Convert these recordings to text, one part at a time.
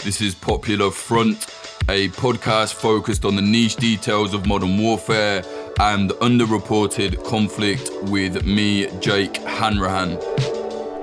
This is Popular Front, a podcast focused on the niche details of modern warfare and underreported conflict with me, Jake Hanrahan.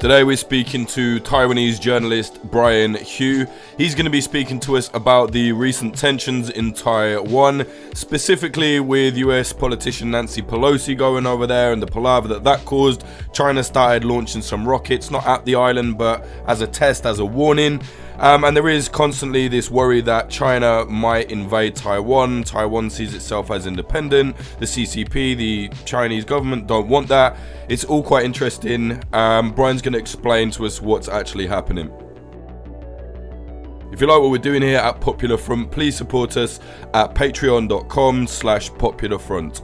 Today we're speaking to Taiwanese journalist Brian Hioe. He's going to be speaking to us about the recent tensions in Taiwan, specifically with US politician Nancy Pelosi going over there and the palaver that caused. China started launching some rockets, not at the island, but as a test, as a warning. And there is constantly this worry that China might invade Taiwan. Taiwan sees itself as independent. The CCP, the Chinese government, don't want that. It's all quite interesting. Brian's going to explain to us what's actually happening. If you like what we're doing here at Popular Front, please support us at patreon.com/popularfront.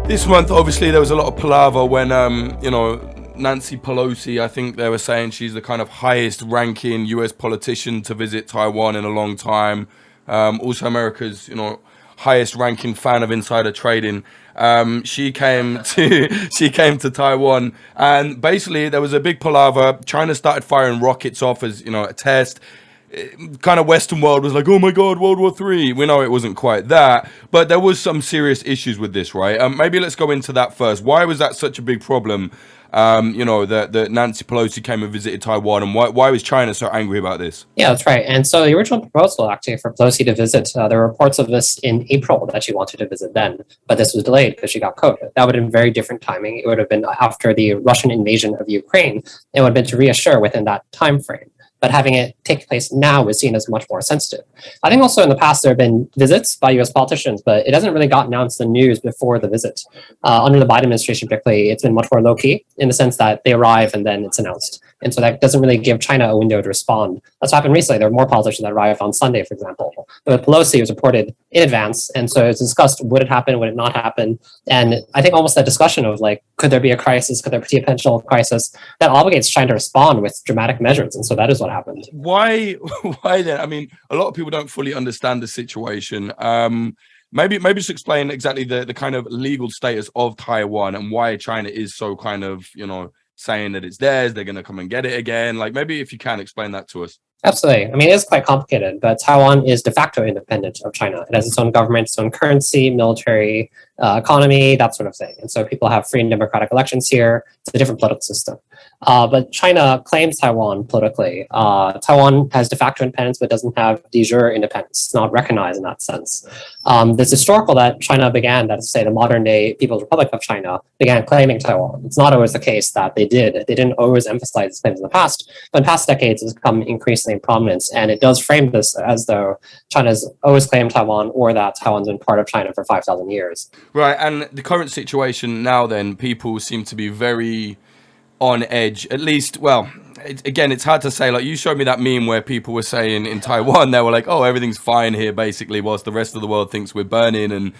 This month, obviously, there was a lot of palaver when, Nancy Pelosi, I think they were saying she's the kind of highest ranking US politician to visit Taiwan in a long time. Also America's, highest ranking fan of insider trading. She came to Taiwan, and basically there was a big palaver. China started firing rockets off as, a test. Kind of Western world was like, oh my God, World War III. We know it wasn't quite that, but there was some serious issues with this, right? Maybe let's go into that first. Why was that such a big problem? That Nancy Pelosi came and visited Taiwan, and why was China so angry about this? Yeah, that's right. And so the original proposal actually for Pelosi to visit, there were reports of this in April that she wanted to visit then, but this was delayed because she got COVID. That would have been very different timing. It would have been after the Russian invasion of Ukraine. It would have been to reassure within that time frame. But having it take place now is seen as much more sensitive. I think also in the past there have been visits by U.S. politicians, but it hasn't really gotten announced in the news before the visit. Under the Biden administration particularly, it's been much more low-key in the sense that they arrive and then it's announced. And so that doesn't really give China a window to respond. That's happened recently. There were more politicians that arrived on Sunday, for example. But with Pelosi, it was reported in advance. And so it's discussed, would it happen, would it not happen? And I think almost that discussion of could there be a crisis, could there be a potential crisis, that obligates China to respond with dramatic measures. And so that is what happened. Why then? I mean, a lot of people don't fully understand the situation. Maybe just explain exactly the kind of legal status of Taiwan and why China is so kind of, saying that it's theirs, they're going to come and get it again. Maybe if you can explain that to us. Absolutely. I mean, it is quite complicated, but Taiwan is de facto independent of China. It has its own government, its own currency, military, economy, that sort of thing. And so people have free and democratic elections here. It's a different political system. But China claims Taiwan politically. Taiwan has de facto independence, but doesn't have de jure independence. It's not recognized in that sense. It's historical that China began, that is to say, the modern day People's Republic of China began claiming Taiwan. It's not always the case that they did. They didn't always emphasize these claims in the past, but in past decades, it's become increasingly in prominence. And it does frame this as though China's always claimed Taiwan or that Taiwan's been part of China for 5,000 years. Right. And the current situation now, then, people seem to be very on edge, at least, well, again, it's hard to say. You showed me that meme where people were saying in Taiwan, they were like, oh, everything's fine here, basically, whilst the rest of the world thinks we're burning and,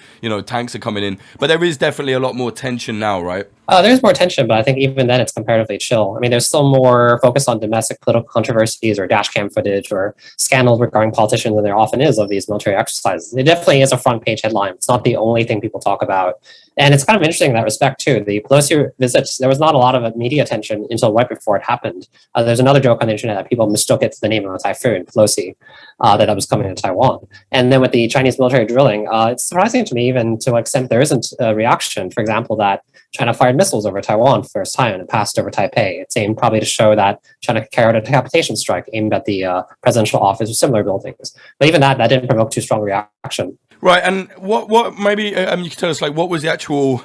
tanks are coming in. But there is definitely a lot more tension now, right? There's more tension, but I think even then it's comparatively chill. I mean, there's still more focus on domestic political controversies or dash cam footage or scandals regarding politicians than there often is of these military exercises. It definitely is a front page headline. It's not the only thing people talk about. And it's kind of interesting in that respect, too. The Pelosi visits, there was not a lot of media attention until right before it happened. There's another joke on the internet that people mistook it for the name of a typhoon, Pelosi, that was coming to Taiwan. And then with the Chinese military drilling, it's surprising to me even to what extent there isn't a reaction. For example, that China fired missiles over Taiwan for the first time and it passed over Taipei. It's aimed probably to show that China carried out a decapitation strike aimed at the presidential office or similar buildings. But even that didn't provoke too strong reaction. Right, and what maybe you can tell us what was the actual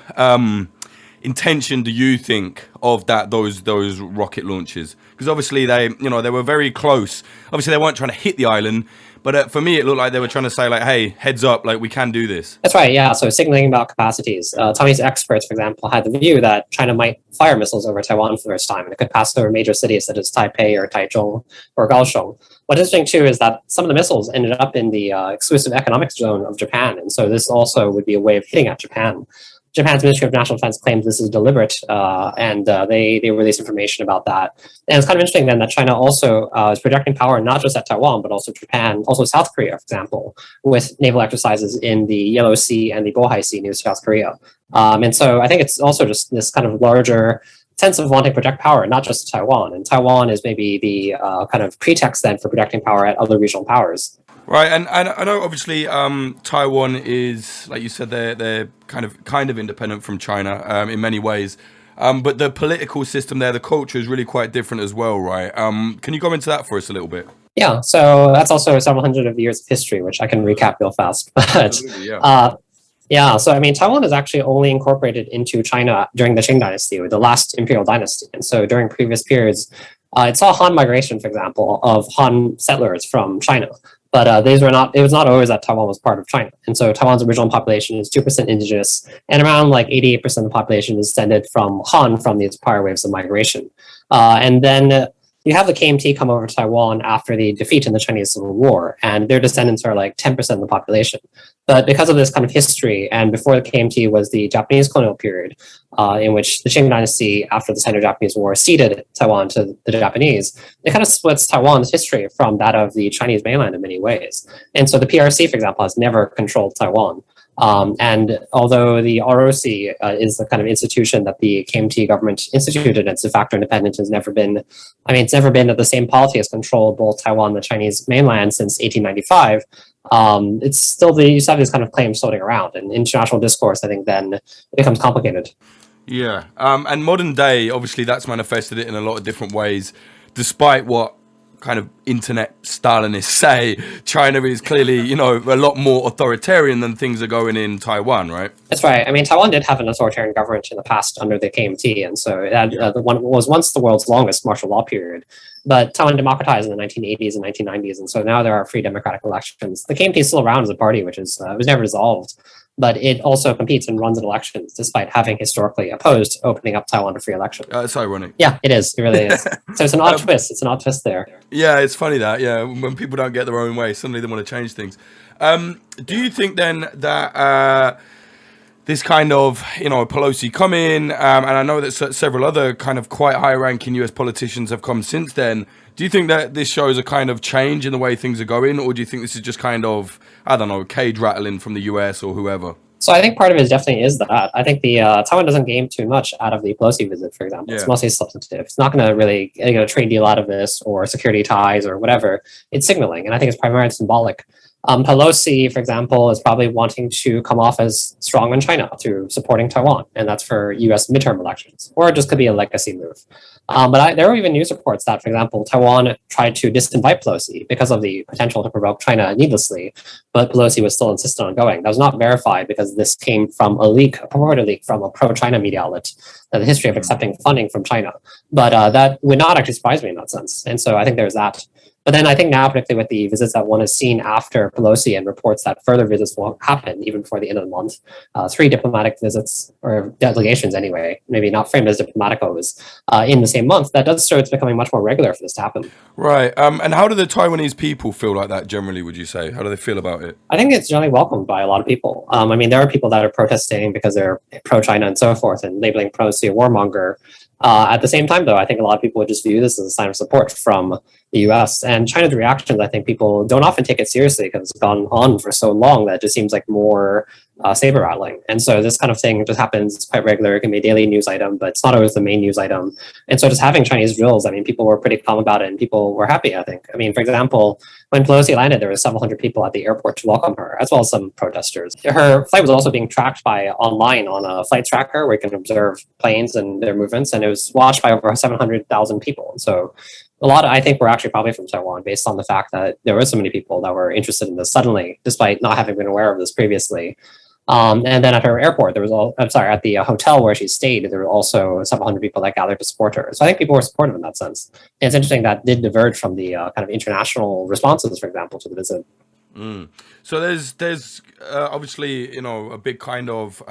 intention, do you think, of those rocket launches? Because obviously they were very close. Obviously they weren't trying to hit the island, but for me it looked like they were trying to say hey, heads up, we can do this. That's right, yeah. So signaling about capacities. Taiwanese experts, for example, had the view that China might fire missiles over Taiwan for the first time, and it could pass over major cities such as Taipei or Taichung or Kaohsiung. What's interesting too is that some of the missiles ended up in the exclusive economic zone of Japan, and so this also would be a way of hitting at Japan. Japan's Ministry of National Defense claims this is deliberate, and they released information about that. And it's kind of interesting then that China also is projecting power not just at Taiwan, but also Japan, also South Korea, for example, with naval exercises in the Yellow Sea and the Bohai Sea near South Korea. And so I think it's also just this kind of larger sense of wanting to project power, not just Taiwan. And Taiwan is maybe the kind of pretext then for projecting power at other regional powers. Right, and I know obviously Taiwan is, like you said, they're kind of independent from China in many ways, but the political system there, the culture is really quite different as well, right? Can you go into that for us a little bit? Yeah, so that's also several hundred of years of history, which I can recap real fast. But yeah, so I mean, Taiwan is actually only incorporated into China during the Qing dynasty, or the last imperial dynasty. And so during previous periods, it saw Han migration, for example, of Han settlers from China. But it was not always that Taiwan was part of China. And so Taiwan's original population is 2% indigenous, and around like 88% of the population is descended from Han from these prior waves of migration. And then you have the KMT come over to Taiwan after the defeat in the Chinese Civil War, and their descendants are like 10% of the population. But because of this kind of history, and before the KMT was the Japanese colonial period, in which the Qing dynasty, after the Sino-Japanese War, ceded Taiwan to the Japanese, it kind of splits Taiwan's history from that of the Chinese mainland in many ways. And so the PRC, for example, has never controlled Taiwan. And although the ROC is the kind of institution that the KMT government instituted, its de facto independence has never been, it's never been that the same polity has controlled both Taiwan and the Chinese mainland since 1895. It's still you have these kind of claims floating around, and international discourse, I think, then it becomes complicated. Yeah, and modern day, obviously, that's manifested it in a lot of different ways, despite what kind of internet Stalinists say. China is clearly, a lot more authoritarian than things are going in Taiwan, right? That's right. I mean, Taiwan did have an authoritarian government in the past under the KMT, and so it had, was once the world's longest martial law period. But Taiwan democratized in the 1980s and 1990s, and so now there are free democratic elections. The KMT is still around as a party, which was never dissolved, but it also competes and runs in elections, despite having historically opposed opening up Taiwan to free elections. It's ironic. Yeah, it is. It really is. So it's an odd twist. It's an odd twist there. Yeah, it's funny that, when people don't get their own way, suddenly they want to change things. Do you think then that this kind of, Pelosi come in, and I know that several other kind of quite high-ranking US politicians have come since then, do you think that this shows a kind of change in the way things are going, or do you think this is just kind of, cage rattling from the US or whoever? So I think part of it definitely is that. I think the Taiwan doesn't gain too much out of the Pelosi visit, for example. Yeah. It's mostly substantive. It's not going to really get a trade deal out of this or security ties or whatever. It's signaling, and I think it's primarily symbolic. Pelosi, for example, is probably wanting to come off as strong in China through supporting Taiwan, and that's for U.S. midterm elections, or it just could be a legacy move. But there were even news reports that, for example, Taiwan tried to disinvite Pelosi because of the potential to provoke China needlessly, but Pelosi was still insistent on going. That was not verified because this came from a purported leak from a pro-China media outlet, the history of accepting funding from China. But that would not actually surprise me in that sense. And so I think there's that. But then I think now, particularly with the visits that one has seen after Pelosi and reports that further visits will happen even before the end of the month, 3 diplomatic visits, or delegations anyway, maybe not framed as diplomaticos, in the same month, that does show it's becoming much more regular for this to happen. Right. And how do the Taiwanese people feel like that generally, would you say? How do they feel about it? I think it's generally welcomed by a lot of people. There are people that are protesting because they're pro-China and so forth and labeling Pelosi a warmonger. At the same time, though, I think a lot of people would just view this as a sign of support from the U.S. And China's reactions, I think people don't often take it seriously because it's gone on for so long that it just seems like more saber rattling. And so this kind of thing just happens quite regular. It can be a daily news item, but it's not always the main news item. And so just having Chinese drills, people were pretty calm about it and people were happy, I think. For example, when Pelosi landed, there were several hundred people at the airport to welcome her, as well as some protesters. Her flight was also being tracked online on a flight tracker where you can observe planes and their movements, and it was watched by over 700,000 people. So a lot, I think, were actually probably from Taiwan, based on the fact that there were so many people that were interested in this suddenly, despite not having been aware of this previously. And then at her airport, at the hotel where she stayed, there were also several hundred people that gathered to support her. So I think people were supportive in that sense. And it's interesting that did diverge from the kind of international responses, for example, to the visit. So there's obviously, a big kind of,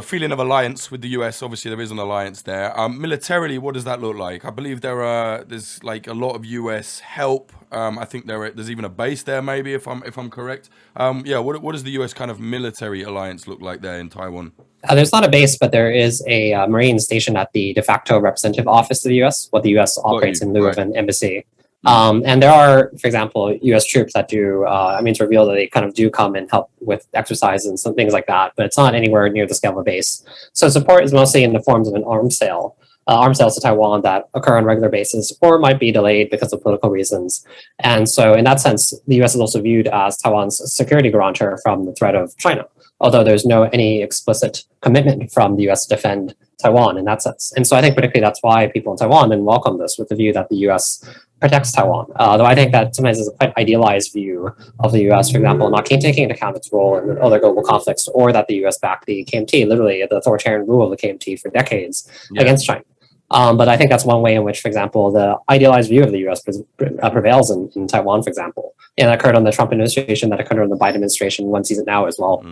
feeling of alliance with the US. Obviously, there is an alliance there. Militarily, what does that look like? I believe there's like a lot of US help. I think there's even a base there, maybe, if I'm correct. What does the US kind of military alliance look like there in Taiwan? There's not a base, but there is a Marine station at the de facto representative office of the US, what the US operates in lieu of an embassy. And there are, for example, U.S. troops that do, to reveal that they kind of do come and help with exercise and some things like that, but it's not anywhere near the scale of a base. So support is mostly in the forms of an arms sales to Taiwan that occur on a regular basis, or might be delayed because of political reasons. And so in that sense, the U.S. is also viewed as Taiwan's security guarantor from the threat of China, although there's any explicit commitment from the U.S. to defend Taiwan in that sense. And so I think particularly that's why people in Taiwan then welcome this with the view that the U.S. protects Taiwan. Though I think that sometimes is a quite idealized view of the U.S., for example, not taking into account its role in other global conflicts, or that the U.S. backed the KMT, literally the authoritarian rule of the KMT for decades against China. But I think that's one way in which, for example, the idealized view of the U.S. prevails in Taiwan, for example. And that occurred on the Trump administration, that occurred on the Biden administration, one sees it now as well.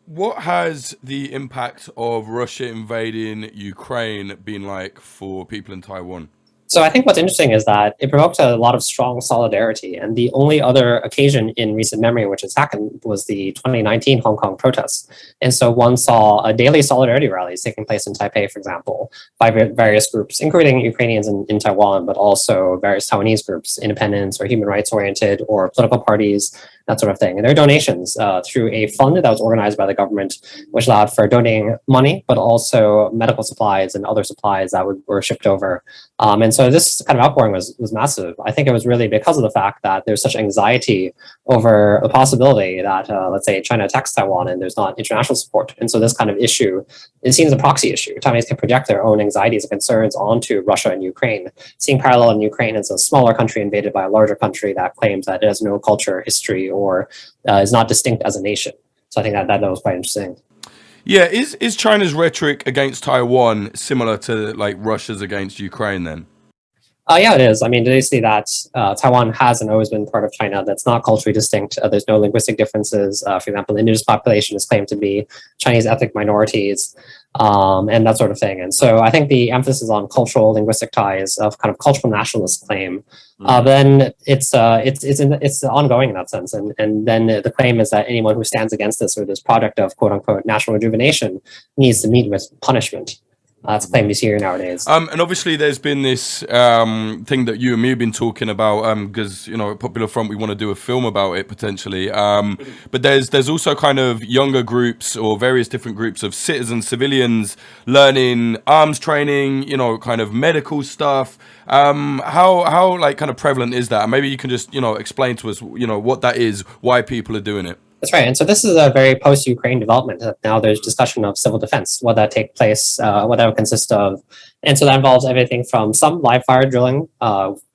What has the impact of Russia invading Ukraine been like for people in Taiwan? So I think what's interesting is that it provoked a lot of strong solidarity. And the only other occasion in recent memory in which it's happened was the 2019 Hong Kong protests. And so one saw a daily solidarity rallies taking place in Taipei, for example, by various groups, including Ukrainians in Taiwan, but also various Taiwanese groups, independents or human rights oriented or political parties, that sort of thing. And there are donations through a fund that was organized by the government, which allowed for donating money, but also medical supplies and other supplies that were shipped over. And so this kind of outpouring was massive. I think it was really because of the fact that there's such anxiety over the possibility that, let's say, China attacks Taiwan and there's not international support. And so this kind of issue, it seems a proxy issue. Taiwanese can project their own anxieties and concerns onto Russia and Ukraine, seeing parallel in Ukraine as a smaller country invaded by a larger country that claims that it has no culture, history, or is not distinct as a nation. So I think that was quite interesting. Yeah, is China's rhetoric against Taiwan similar to like Russia's against Ukraine then? Yeah, it is. I mean, they see that Taiwan has and always been part of China. That's not culturally distinct. There's no linguistic differences. For example, the indigenous population is claimed to be Chinese ethnic minorities, and that sort of thing. And so I think the emphasis on cultural linguistic ties of kind of cultural nationalist claim, then it's ongoing in that sense. And then the claim is that anyone who stands against this or this project of quote unquote national rejuvenation needs to meet with punishment. That's a claim you see here nowadays. And obviously there's been this thing that you and me have been talking about, because, at Popular Front, we want to do a film about it potentially. But there's also kind of younger groups or various different groups of civilians learning arms training, kind of medical stuff. How like kind of prevalent is that? And maybe you can just, explain to us, what that is, why people are doing it. That's right. And so this is a very post-Ukraine development. Now there's discussion of civil defense, what that take place, what that would consist of. And so that involves everything from some live fire drilling.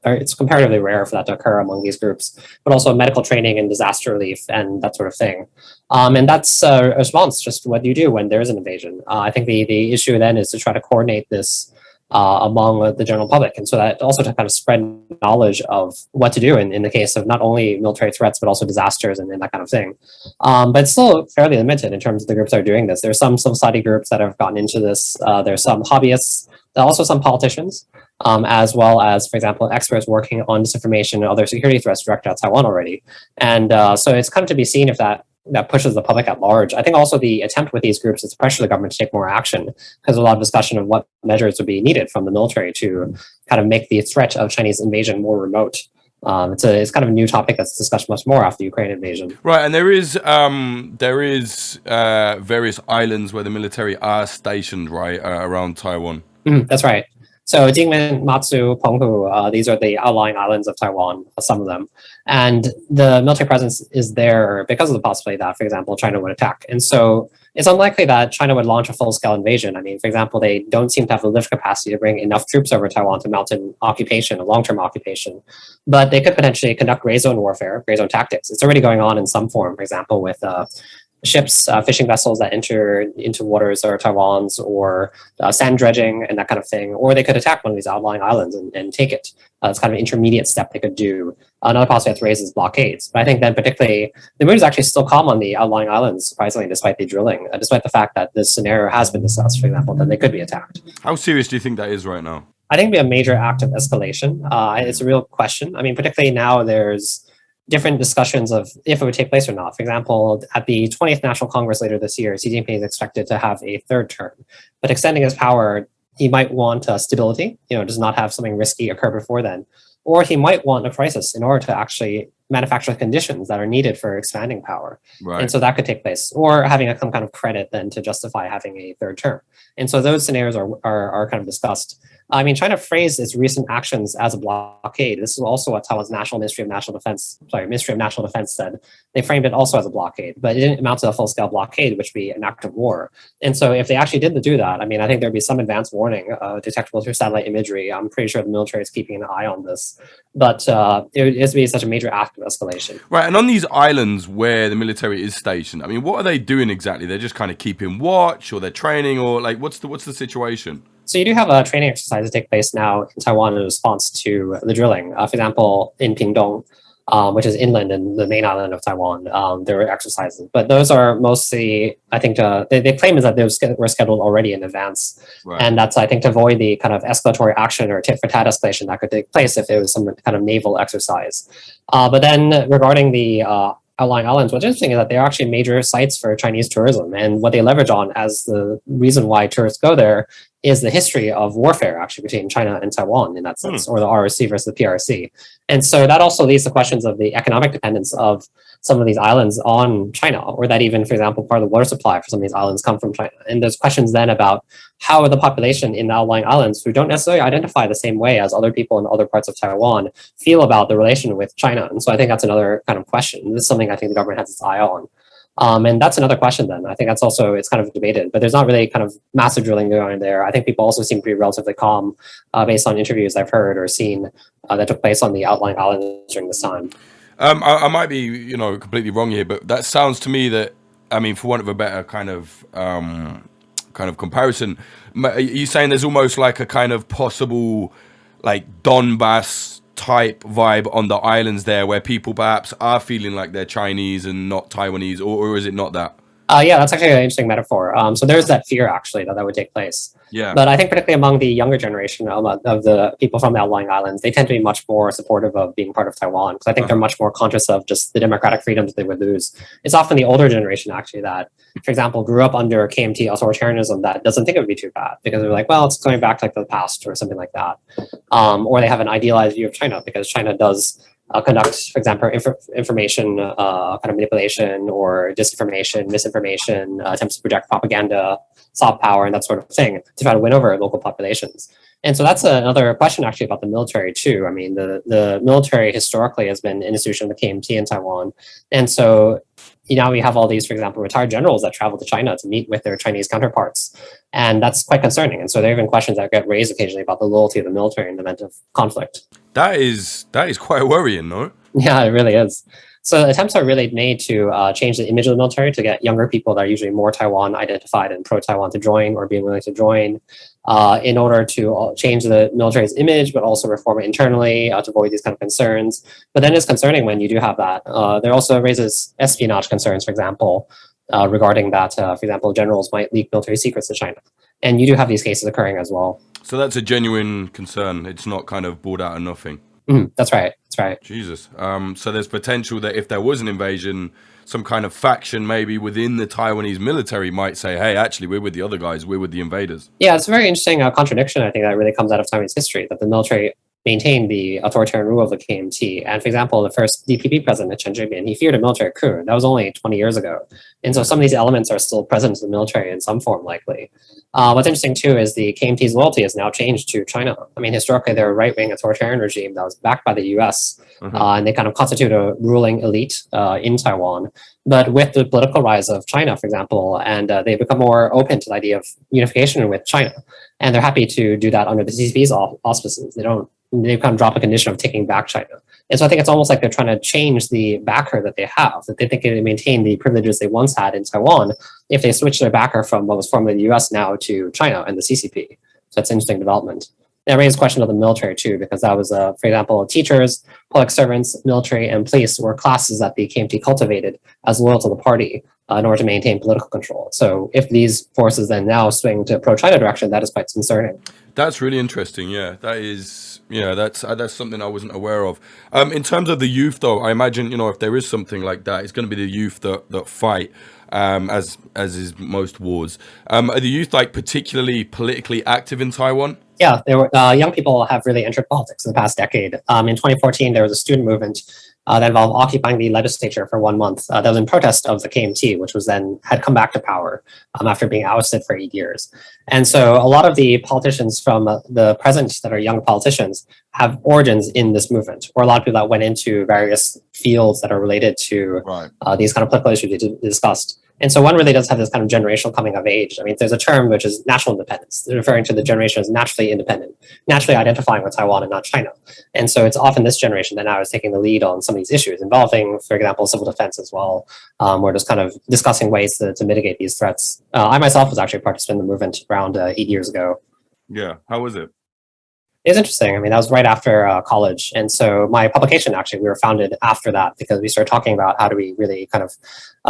It's comparatively rare for that to occur among these groups, but also medical training and disaster relief and that sort of thing. And that's a response just to what you do when there is an invasion. I think the issue then is to try to coordinate this among the general public. And so that also to kind of spread knowledge of what to do in the case of not only military threats, but also disasters and that kind of thing. But it's still fairly limited in terms of the groups that are doing this. There's some civil society groups that have gotten into this. There's some hobbyists, also some politicians, as well as, for example, experts working on disinformation and other security threats directed at Taiwan already. And so it's kind of to be seen if that pushes the public at large. I think also the attempt with these groups is to pressure the government to take more action, because there's a lot of discussion of what measures would be needed from the military to kind of make the threat of Chinese invasion more remote. It's kind of a new topic that's discussed much more after the Ukraine invasion. Right, and there is various islands where the military are stationed, right, around Taiwan. That's right. So Jingmen, Matsu, Penghu, these are the outlying islands of Taiwan, some of them. And the military presence is there because of the possibility that, for example, China would attack. And so it's unlikely that China would launch a full-scale invasion. I mean, for example, they don't seem to have the lift capacity to bring enough troops over Taiwan to mount an occupation, a long-term occupation. But they could potentially conduct gray zone warfare, gray zone tactics. It's already going on in some form, for example, with ships, fishing vessels that enter into waters or Taiwan's, or sand dredging and that kind of thing. Or they could attack one of these outlying islands and take it. It's kind of an intermediate step they could do. Another possibility to raise is blockades. But I think then particularly, the mood is actually still calm on the outlying islands, surprisingly, despite the drilling, despite the fact that this scenario has been discussed, for example, that they could be attacked. How serious do you think that is right now? I think it'd be a major act of escalation. It's a real question. I mean, particularly now there's different discussions of if it would take place or not. For example, at the 20th National Congress later this year, Xi Jinping is expected to have a third term. But extending his power, he might want stability, does not have something risky occur before then. or he might want a crisis in order to actually manufacture the conditions that are needed for expanding power. Right. And so that could take place, or having some kind of credit then to justify having a third term. And so those scenarios are kind of discussed. I mean, China phrased its recent actions as a blockade. This is also what Taiwan's Ministry of National Defense said. They framed it also as a blockade, but it didn't amount to a full-scale blockade, which would be an act of war. And so if they actually did do that, I mean, I think there'd be some advanced warning detectable through satellite imagery. I'm pretty sure the military is keeping an eye on this, but it is to be such a major act of escalation. Right, and on these islands where the military is stationed, I mean, what are they doing exactly? They're just kind of keeping watch, or they're training, or like, what's the situation? So you do have a training exercise that take place now in Taiwan in response to the drilling. For example, in Pingdong, which is inland in the main island of Taiwan, there were exercises. But those are mostly, I think, they claim is that those were scheduled already in advance. Right. And that's, I think, to avoid the kind of escalatory action or tit-for-tat escalation that could take place if it was some kind of naval exercise. But then regarding the outlying islands, what's interesting is that they're actually major sites for Chinese tourism. And what they leverage on as the reason why tourists go there is the history of warfare actually between China and Taiwan in that sense, or the ROC versus the PRC. And so that also leads to questions of the economic dependence of some of these islands on China, or that even, for example, part of the water supply for some of these islands come from China. And there's questions then about how the population in the outlying islands, who don't necessarily identify the same way as other people in other parts of Taiwan, feel about the relation with China. And so I think that's another kind of question. This is something I think the government has its eye on. And that's another question then. I think that's also, it's kind of debated, but there's not really kind of massive drilling going on there. I think people also seem to be relatively calm based on interviews I've heard or seen that took place on the outlying islands during this time. I might be, completely wrong here, but that sounds to me that, I mean, for want of a better kind of comparison, are you saying there's almost like a kind of possible, like Donbass type vibe on the islands there, where people perhaps are feeling like they're Chinese and not Taiwanese, or is it not that? Yeah, that's actually an interesting metaphor. So there's that fear actually that would take place. Yeah. But I think particularly among the younger generation of the people from the outlying islands, they tend to be much more supportive of being part of Taiwan, because I think they're much more conscious of just the democratic freedoms they would lose. It's often the older generation actually that, for example, grew up under KMT authoritarianism that doesn't think it would be too bad, because they're like, well, it's going back to like the past or something like that. Or they have an idealized view of China because China does conduct, for example, information kind of manipulation or disinformation, misinformation, attempts to project propaganda, soft power, and that sort of thing to try to win over local populations. And so that's another question actually about the military too. I mean, the military historically has been an institution of the KMT in Taiwan. And so now we have all these, for example, retired generals that travel to China to meet with their Chinese counterparts. And that's quite concerning. And so there have been questions that get raised occasionally about the loyalty of the military in the event of conflict. That is quite worrying, no? Yeah, it really is. So attempts are really made to change the image of the military to get younger people that are usually more Taiwan identified and pro-Taiwan to join or being willing to join in order to change the military's image, but also reform it internally to avoid these kind of concerns. But then it's concerning when you do have that. There also raises espionage concerns, for example, regarding that, for example, generals might leak military secrets to China. And you do have these cases occurring as well. So that's a genuine concern. It's not kind of brought out of nothing. That's right. That's right. Jesus. So there's potential that if there was an invasion, some kind of faction maybe within the Taiwanese military might say, hey, actually, we're with the other guys. We're with the invaders. Yeah, it's a very interesting contradiction, I think, that really comes out of Taiwanese history, that the military maintained the authoritarian rule of the KMT. And for example, the first DPP president, Chen Shui-bian, he feared a military coup. That was only 20 years ago. And so some of these elements are still present in the military in some form, likely. What's interesting, too, is the KMT's loyalty has now changed to China. I mean, historically, they're a right-wing authoritarian regime that was backed by the U.S., and they kind of constitute a ruling elite in Taiwan. But with the political rise of China, for example, and they become more open to the idea of unification with China. And they're happy to do that under the CCP's auspices. They kind of drop a condition of taking back China. And so I think it's almost like they're trying to change the backer that they have, that they think they maintain the privileges they once had in Taiwan if they switch their backer from what was formerly the US now to China and the CCP. So that's an interesting development. That raises the question of the military too, because that was, for example, teachers, public servants, military, and police were classes that the KMT cultivated as loyal to the party in order to maintain political control. So if these forces then now swing to pro-China direction, that is quite concerning. That's really interesting. Yeah, that is. Yeah, that's something I wasn't aware of. In terms of the youth, though, I imagine if there is something like that, it's going to be the youth that fight, as is most wars. Are the youth like particularly politically active in Taiwan? Yeah, young people have really entered politics in the past decade. In 2014, there was a student movement that involved occupying the legislature for 1 month. That was in protest of the KMT, which was then had come back to power after being ousted for 8 years. And so a lot of the politicians from the present that are young politicians have origins in this movement, or a lot of people that went into various fields that are related to these kind of political issues we discussed. And so one really does have this kind of generational coming of age. I mean, there's a term which is national independence, referring to the generation as naturally independent, naturally identifying with Taiwan and not China. And so it's often this generation that now is taking the lead on some of these issues involving, for example, civil defense as well. We're just kind of discussing ways to mitigate these threats. I myself was actually a participant in the movement around 8 years ago. Yeah. How was it? It was interesting. I mean, that was right after college. And so my publication, actually, we were founded after that because we started talking about how do we really kind of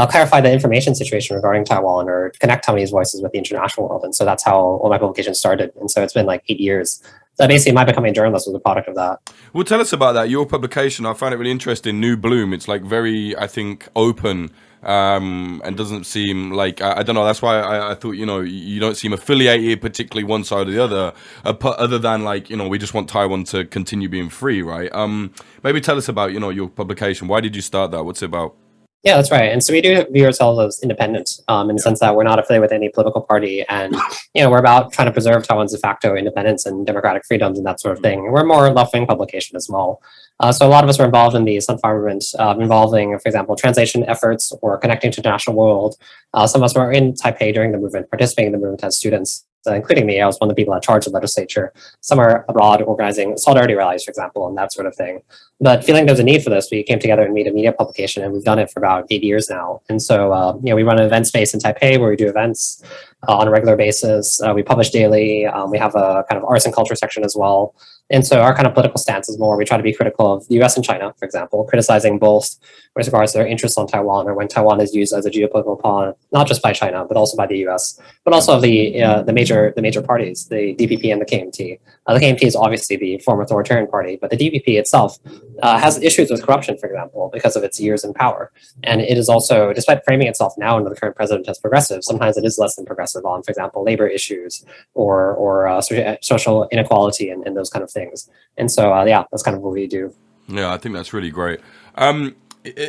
clarify the information situation regarding Taiwan or connect Taiwanese voices with the international world. And so that's how all my publications started. And so it's been like 8 years. So basically, my becoming a journalist was a product of that. Well, tell us about that. Your publication, I find it really interesting. New Bloom. It's like very, I think, open. And doesn't seem like I don't know. That's why I thought, you don't seem affiliated particularly one side or the other, other than like, we just want Taiwan to continue being free, right? Maybe tell us about your publication. Why did you start that? What's it about? Yeah, that's right. And so we do view ourselves as independent in the sense that we're not affiliated with any political party. And, we're about trying to preserve Taiwan's de facto independence and democratic freedoms and that sort of thing. And we're more left-wing publication as well. So a lot of us were involved in the Sunflower movement, involving, for example, translation efforts or connecting to the international world. Some of us were in Taipei during the movement, participating in the movement as students. Including me, I was one of the people at charge of the legislature. Some are abroad organizing solidarity rallies, for example, and that sort of thing. But feeling there was a need for this, we came together and made a media publication, and we've done it for about 8 years now. And so, we run an event space in Taipei where we do events on a regular basis. We publish daily. We have a kind of arts and culture section as well. And so our kind of political stance is more, we try to be critical of the US and China, for example, criticizing both with regards to their interests on Taiwan or when Taiwan is used as a geopolitical pawn, not just by China, but also by the US, but also of the major parties, the DPP and the KMT. The KMT is obviously the former authoritarian party, but the DPP itself has issues with corruption, for example, because of its years in power. And it is also, despite framing itself now under the current president as progressive, sometimes it is less than progressive on, for example, labor issues or social inequality and those kind of things. And so, that's kind of what we do. Yeah, I think that's really great.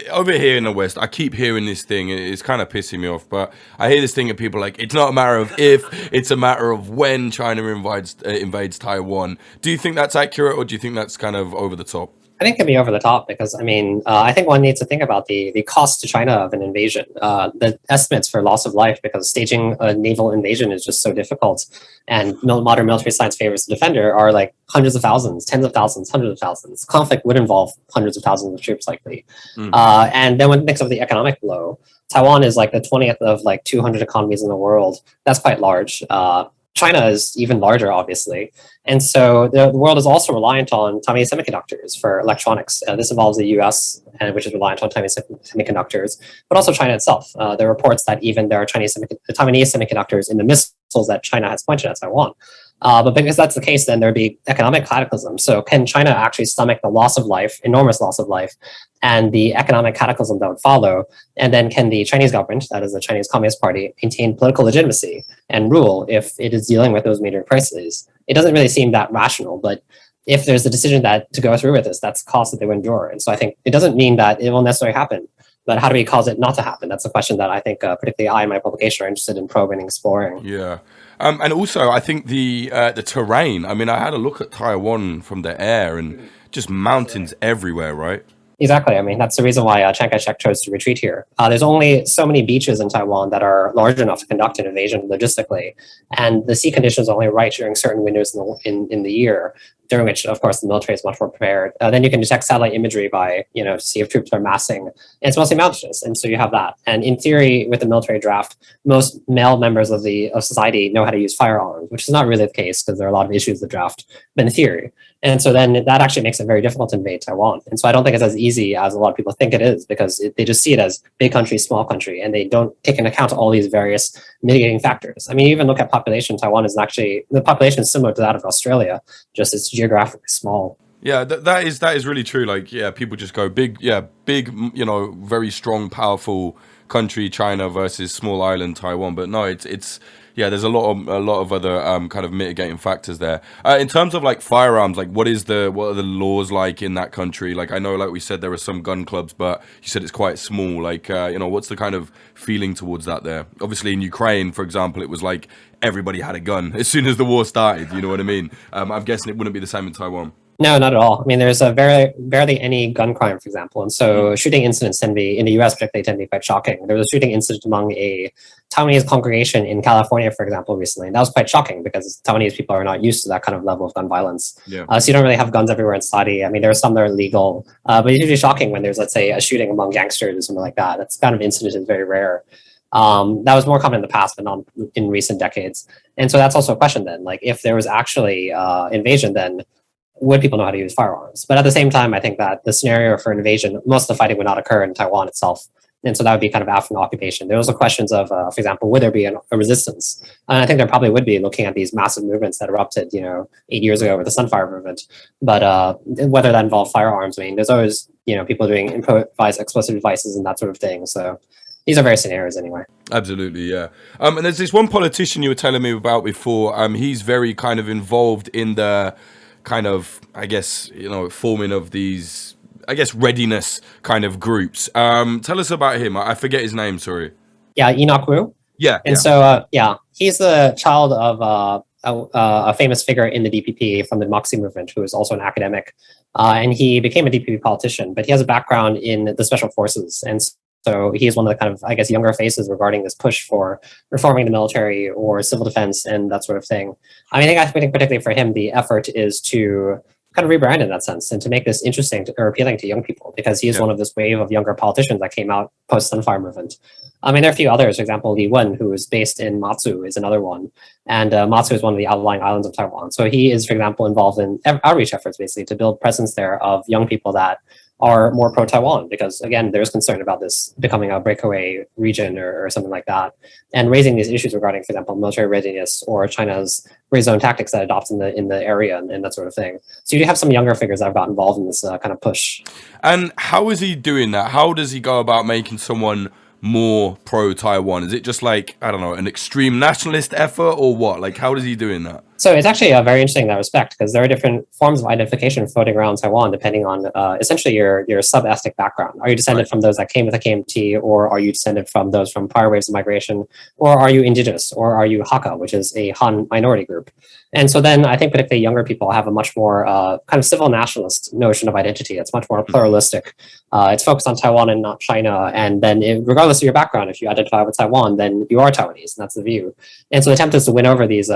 Over here in the West, I keep hearing this thing. It's kind of pissing me off, but I hear this thing of people like, it's not a matter of if, it's a matter of when China invades Taiwan. Do you think that's accurate, or do you think that's kind of over the top? I think it can be over the top because, I think one needs to think about the cost to China of an invasion. The estimates for loss of life, because staging a naval invasion is just so difficult, and modern military science favors the defender, are like hundreds of thousands, tens of thousands, hundreds of thousands. Conflict would involve hundreds of thousands of troops likely. And then when it thinks of the economic blow, Taiwan is like the 20th of like 200 economies in the world. That's quite large. China is even larger, obviously. And so the world is also reliant on Taiwanese semiconductors for electronics. This involves the US, which is reliant on Taiwanese semiconductors, but also China itself. There are reports that even there are Taiwanese semiconductors in the missiles that China has pointed at Taiwan. But because that's the case, then there'd be economic cataclysm. So can China actually stomach the loss of life, enormous loss of life, and the economic cataclysm that would follow? And then can the Chinese government, that is the Chinese Communist Party, maintain political legitimacy and rule if it is dealing with those major crises? It doesn't really seem that rational, but if there's a decision that to go through with this, that's the cost that they would endure. And so I think it doesn't mean that it will necessarily happen, but how do we cause it not to happen? That's a question that I think particularly I and my publication are interested in probing and exploring. Yeah. And also, I think the terrain, I had a look at Taiwan from the air and just mountains everywhere, right? Exactly. That's the reason why Chiang Kai-shek chose to retreat here. There's only so many beaches in Taiwan that are large enough to conduct an invasion logistically. And the sea conditions are only right during certain windows in the year, during which, of course, the military is much more prepared. Then you can detect satellite imagery by, to see if troops are massing. And it's mostly mountainous. And so you have that. And in theory, with the military draft, most male members of society know how to use firearms, which is not really the case because there are a lot of issues with the draft, but in theory. And so then that actually makes it very difficult to invade Taiwan. And so I don't think it's as easy as a lot of people think it is, because they just see it as big country, small country, and they don't take into account all these various mitigating factors. even look at population. Taiwan is actually, the population is similar to that of Australia, just it's geographically small. Yeah, that is really true. Like, people just go big, very strong, powerful country, China versus small island Taiwan. But no, it's Yeah, there's a lot of other kind of mitigating factors there. In terms of like firearms, like what are the laws like in that country? Like I know, like we said, there are some gun clubs, but you said it's quite small. Like what's the kind of feeling towards that there? Obviously, in Ukraine, for example, it was like everybody had a gun as soon as the war started. You know what I mean? I'm guessing it wouldn't be the same in Taiwan. No, not at all. I mean, there's a barely any gun crime, for example, and so shooting incidents tend to be in the U.S. particularly tend to be quite shocking. There was a shooting incident among a Taiwanese congregation in California, for example, recently, and that was quite shocking because Taiwanese people are not used to that kind of level of gun violence. Yeah. So you don't really have guns everywhere in society. I mean, there are some that are legal, but it's usually shocking when there's, let's say, a shooting among gangsters or something like that. That's kind of incident is very rare. That was more common in the past, but not in recent decades. And so that's also a question then, like if there was actually invasion, then would people know how to use firearms? But at the same time, I think that the scenario for invasion, most of the fighting would not occur in Taiwan itself. And so that would be kind of after an occupation. There are also questions of, for example, would there be a resistance? And I think there probably would be, looking at these massive movements that erupted, 8 years ago with the Sunfire movement. But whether that involved firearms, I mean, there's always, people doing improvised explosive devices and that sort of thing. So these are various scenarios anyway. Absolutely, yeah. And there's this one politician you were telling me about before. He's very kind of involved in the kind of, I guess, forming of these, I guess, readiness kind of groups. Tell us about him. I forget his name, sorry. Yeah, Enoch Wu. Yeah. And so, he's the child of a famous figure in the DPP from the democracy movement, who is also an academic. And he became a DPP politician, but he has a background in the special forces. And so he's one of the kind of, I guess, younger faces regarding this push for reforming the military or civil defense and that sort of thing. I think particularly for him, the effort is to kind of rebrand in that sense and to make this interesting or appealing to young people, because he is one of this wave of younger politicians that came out post Sunfire movement. I mean, there are a few others. For example, Li Wen, who is based in Matsu, is another one. And Matsu is one of the outlying islands of Taiwan. So he is, for example, involved in outreach efforts, basically, to build presence there of young people that are more pro-Taiwan, because again, there's concern about this becoming a breakaway region or something like that, and raising these issues regarding, for example, military readiness or China's gray zone tactics that adopts in the area and that sort of thing. So you do have some younger figures that have got involved in this kind of push. And how is he doing that? How does he go about making someone more pro-Taiwan? Is it just like, I don't know, an extreme nationalist effort or what? Like, how is he doing that? So it's actually very interesting in that respect, because there are different forms of identification floating around Taiwan depending on essentially your sub-ethnic background. Are you descended from those that came with the KMT, or are you descended from those from prior waves of migration, or are you indigenous, or are you Hakka, which is a Han minority group? And so then I think particularly younger people have a much more kind of civil nationalist notion of identity. It's much more pluralistic. It's focused on Taiwan and not China. And then regardless of your background, if you identify with Taiwan, then you are Taiwanese, and that's the view. And so the attempt is to win over these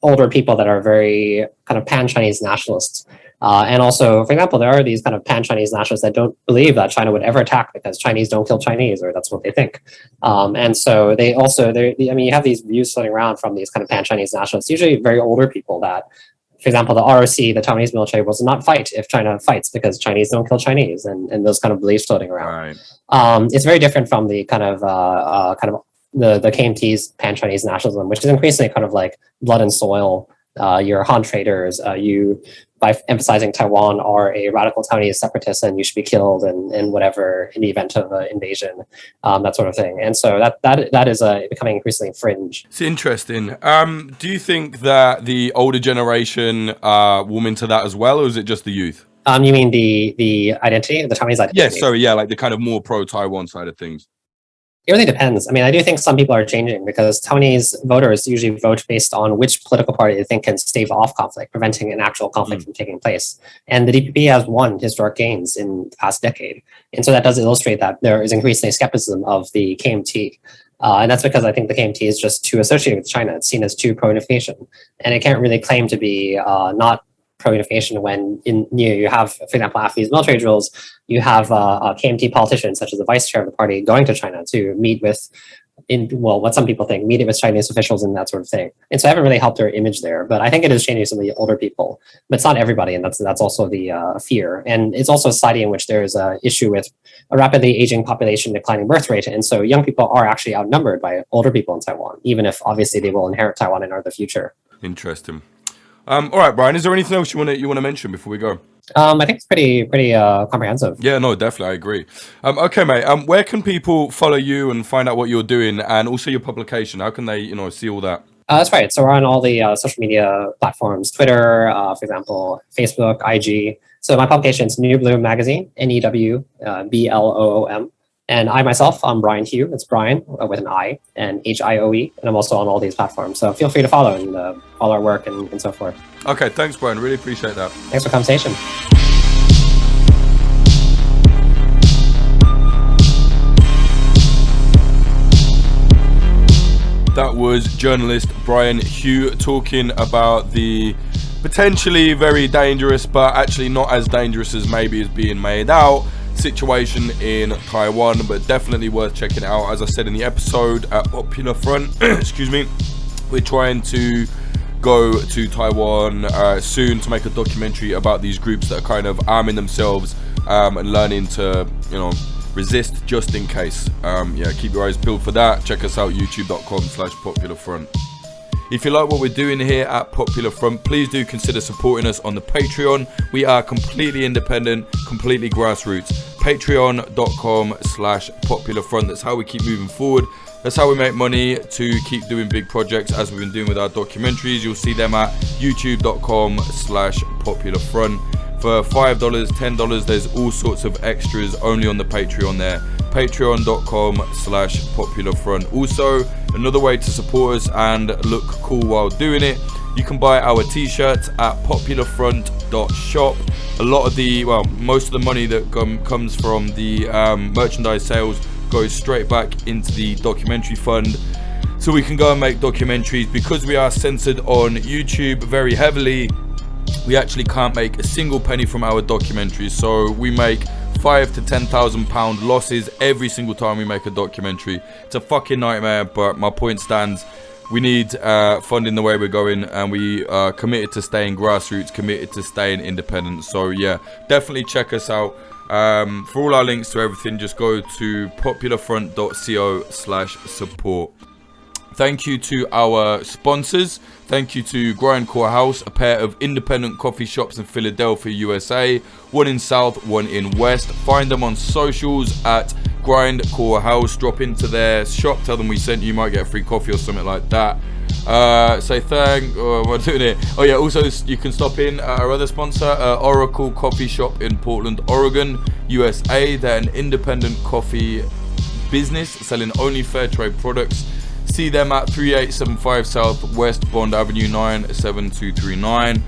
older people that are very kind of pan-Chinese nationalists. And also, for example, there are these kind of pan-Chinese nationalists that don't believe that China would ever attack because Chinese don't kill Chinese, or that's what they think. And so they also, you have these views floating around from these kind of pan-Chinese nationalists, usually very older people that, for example, the ROC, the Taiwanese military, will not fight if China fights because Chinese don't kill Chinese, and those kind of beliefs floating around. Right. It's very different from the kind of the KMT's pan-Chinese nationalism, which is increasingly kind of like blood and soil. You're Han traders. You, by emphasizing Taiwan, are a radical Taiwanese separatist, and you should be killed and whatever in the event of an invasion, that sort of thing. And so that is becoming increasingly fringe. It's interesting. Do you think that the older generation will into that as well, or is it just the youth? You mean the identity, the Taiwanese identity? Yes, sorry, yeah, like the kind of more pro-Taiwan side of things. It really depends. I mean, I do think some people are changing, because Taiwanese voters usually vote based on which political party they think can stave off conflict, preventing an actual conflict from taking place. And the DPP has won historic gains in the past decade. And so that does illustrate that there is increasingly skepticism of the KMT. And that's because I think the KMT is just too associated with China. It's seen as too pro-unification. And it can't really claim to be not pro-unification when you have, for example, after these military drills, you have KMT politicians, such as the vice chair of the party, going to China to meet with, what some people think, meeting with Chinese officials and that sort of thing. And so I haven't really helped their image there, but I think it is changing some of the older people. But it's not everybody, and that's also the fear. And it's also a society in which there is an issue with a rapidly aging population, declining birth rate. And so young people are actually outnumbered by older people in Taiwan, even if obviously they will inherit Taiwan and are the future. Interesting. All right, Brian, is there anything else you want to mention before we go? I think it's pretty comprehensive. Yeah, no, definitely, I agree. Okay, mate. Where can people follow you and find out what you're doing, and also your publication? How can they, see all that? That's right. So we're on all the social media platforms, Twitter, for example, Facebook, IG. So my publication is New Bloom Magazine, NEWBLOOM. And I myself, I'm Brian Hioe. It's Brian with an I and HIOE. And I'm also on all these platforms. So feel free to follow and follow our work and so forth. Okay, thanks, Brian. Really appreciate that. Thanks for the conversation. That was journalist Brian Hioe talking about the potentially very dangerous, but actually not as dangerous as maybe is being made out, situation in Taiwan, but definitely worth checking out. As I said in the episode at Popular Front, excuse me, we're trying to go to Taiwan soon to make a documentary about these groups that are kind of arming themselves and learning to, resist just in case. Keep your eyes peeled for that. Check us out, youtube.com/popularfront. If you like what we're doing here at Popular Front, please do consider supporting us on the Patreon. We are completely independent, completely grassroots. Patreon.com/popularfront. That's how we keep moving forward. That's how we make money to keep doing big projects as we've been doing with our documentaries. You'll see them at youtube.com/popularfront. For $5, $10, there's all sorts of extras only on the Patreon there. Patreon.com/popularfront. Also, another way to support us and look cool while doing it, you can buy our t-shirts at popularfront.shop. Most of the money that comes from the merchandise sales goes straight back into the documentary fund, so we can go and make documentaries. Because we are censored on YouTube very heavily, we actually can't make a single penny from our documentaries. So we make £5,000 to £10,000 losses every single time we make a documentary. It's a fucking nightmare, but my point stands. We need funding the way we're going, and we are committed to staying grassroots, committed to staying independent. So yeah, definitely check us out. For all our links to everything, just go to popularfront.co/support. Thank you to our sponsors. Thank you to Grindcore House, a pair of independent coffee shops in Philadelphia, USA. One in South, one in West. Find them on socials at Grindcore House. Drop into their shop, tell them we sent you. You might get a free coffee or something like that. Say thank. We're doing it. Oh yeah. Also, you can stop in our other sponsor, Oracle Coffee Shop in Portland, Oregon, USA. They're an independent coffee business selling only fair trade products. See them at 3875 South West Bond Avenue 97239.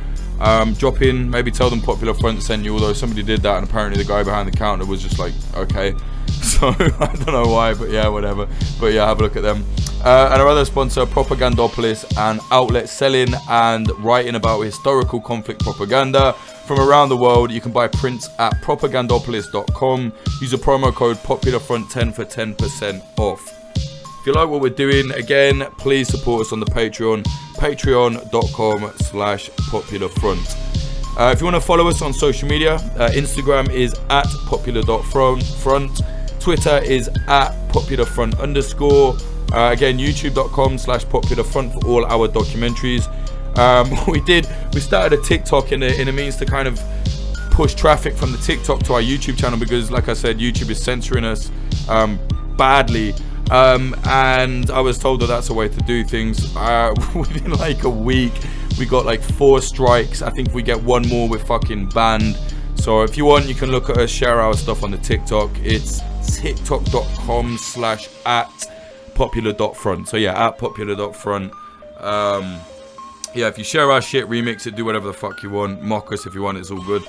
Drop in, maybe tell them Popular Front sent you, although somebody did that and apparently the guy behind the counter was just like, okay. So I don't know why, but yeah, whatever. But yeah, have a look at them. And our other sponsor, Propagandopolis, an outlet selling and writing about historical conflict propaganda from around the world. You can buy prints at propagandopolis.com. Use a promo code POPULARFRONT10 for 10% off. If you like what we're doing, again, please support us on the Patreon, patreon.com/popularfront. If you want to follow us on social media, Instagram is at popular.front, Twitter is at popularfront_. Again, youtube.com/popularfront for all our documentaries. We started a TikTok in a means to kind of push traffic from the TikTok to our YouTube channel, because like I said, YouTube is censoring us badly. And I was told that that's a way to do things. Within like a week, we got like 4 strikes. I think if we get one more, we're fucking banned. So if you want, you can look at us, share our stuff on the TikTok. It's tiktok.com/@popular.front. So yeah, at popular.front. Yeah, if you share our shit, remix it, do whatever the fuck you want, mock us if you want, it's all good.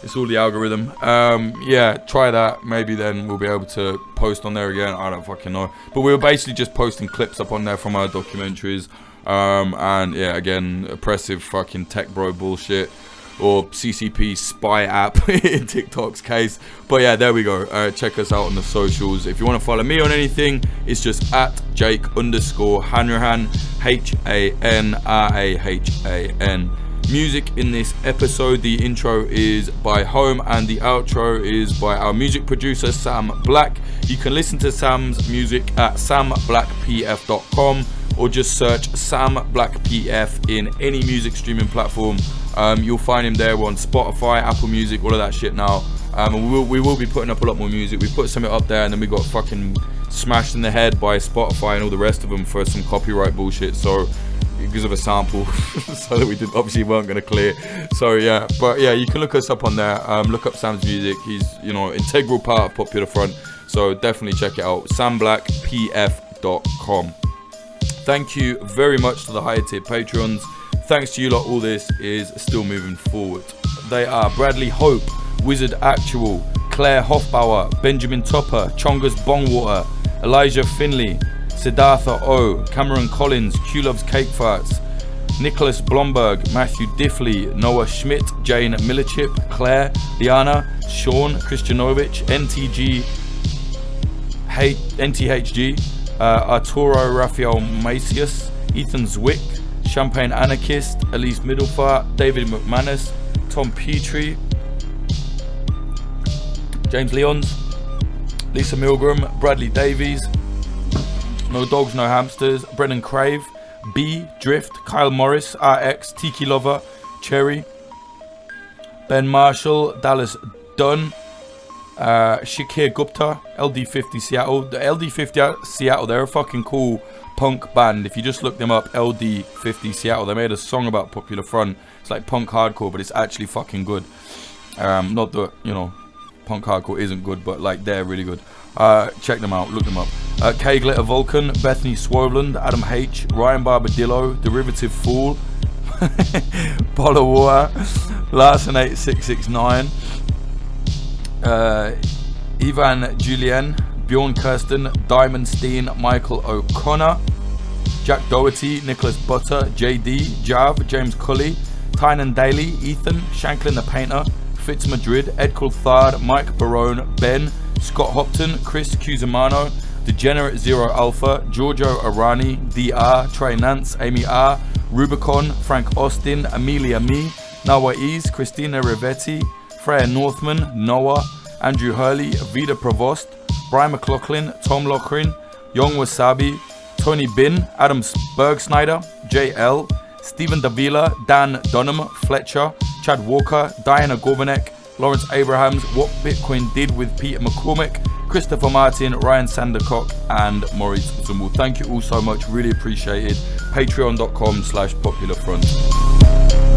It's all the algorithm. Yeah, try that. Maybe then we'll be able to post on there again. I don't fucking know. But we were basically just posting clips up on there from our documentaries. And yeah, again, oppressive fucking tech bro bullshit. Or CCP spy app in TikTok's case. But yeah, there we go. Check us out on the socials. If you want to follow me on anything, it's just at Jake_Hanrahan, HANRAHAN. Music in this episode, the intro is by Home and the outro is by our music producer Sam Black. You can listen to Sam's music at samblackpf.com or just search Sam Black PF in any music streaming platform. You'll find him there. We're on Spotify, Apple Music, all of that shit now. And we will be putting up a lot more music. We put something up there and then we got fucking smashed in the head by Spotify and all the rest of them for some copyright bullshit. So because of a sample, so that we obviously weren't going to clear. So yeah, but yeah, you can look us up on there. Look up Sam's music. He's, you know, integral part of Popular Front. So definitely check it out. SamBlackPF.com. Thank you very much to the higher tier Patreons. Thanks to you lot, all this is still moving forward. They are Bradley Hope, Wizard Actual, Claire Hoffbauer, Benjamin Topper, Chongas Bongwater, Elijah Finley, Siddhartha O, Cameron Collins, Q Loves Cake Farts, Nicholas Blomberg, Matthew Diffley, Noah Schmidt, Jane Millichip, Claire, Liana, Sean Christianovich, NTHG, Arturo Rafael Macias, Ethan Zwick, Champagne Anarchist, Elise Middlefart, David McManus, Tom Petrie, James Leons, Lisa Milgram, Bradley Davies, No Dogs, No Hamsters, Brennan Crave, B, Drift, Kyle Morris, RX, Tiki Lover, Cherry, Ben Marshall, Dallas Dunn, Shakir Gupta, LD50 Seattle. The LD50 Seattle, they're a fucking cool punk band. If you just look them up, LD50 Seattle, they made a song about Popular Front. It's like punk hardcore, but it's actually fucking good. Not that, you know, punk hardcore isn't good, but like they're really good. Check them out, look them up. K Glitter Vulcan, Bethany Swoveland, Adam H, Ryan Barbadillo, Derivative Fool, Paula War, Larson 8669, Ivan Julien, Bjorn Kirsten, Diamond Steen, Michael O'Connor, Jack Doherty, Nicholas Butter, JD, Jav, James Cully, Tynan Daly, Ethan, Shanklin the Painter, Fitz Madrid, Ed Coulthard, Mike Barone, Ben, Scott Hopton, Chris Cusimano, Degenerate Zero Alpha, Giorgio Arani, DR, Trey Nance, Amy R, Rubicon, Frank Austin, Amelia Me, Nawa Ease, Christina Rivetti, Freya Northman, Noah, Andrew Hurley, Vida Provost, Brian McLaughlin, Tom Lochrin, Young Wasabi, Tony Bin, Adam Bergsnyder, JL, Stephen Davila, Dan Dunham, Fletcher, Chad Walker, Diana Gorvanek, Lawrence Abrahams, What Bitcoin Did with Peter McCormick, Christopher Martin, Ryan Sandercock, and Maurice Zumbul. Thank you all so much, really appreciated. Patreon.com/popularfront.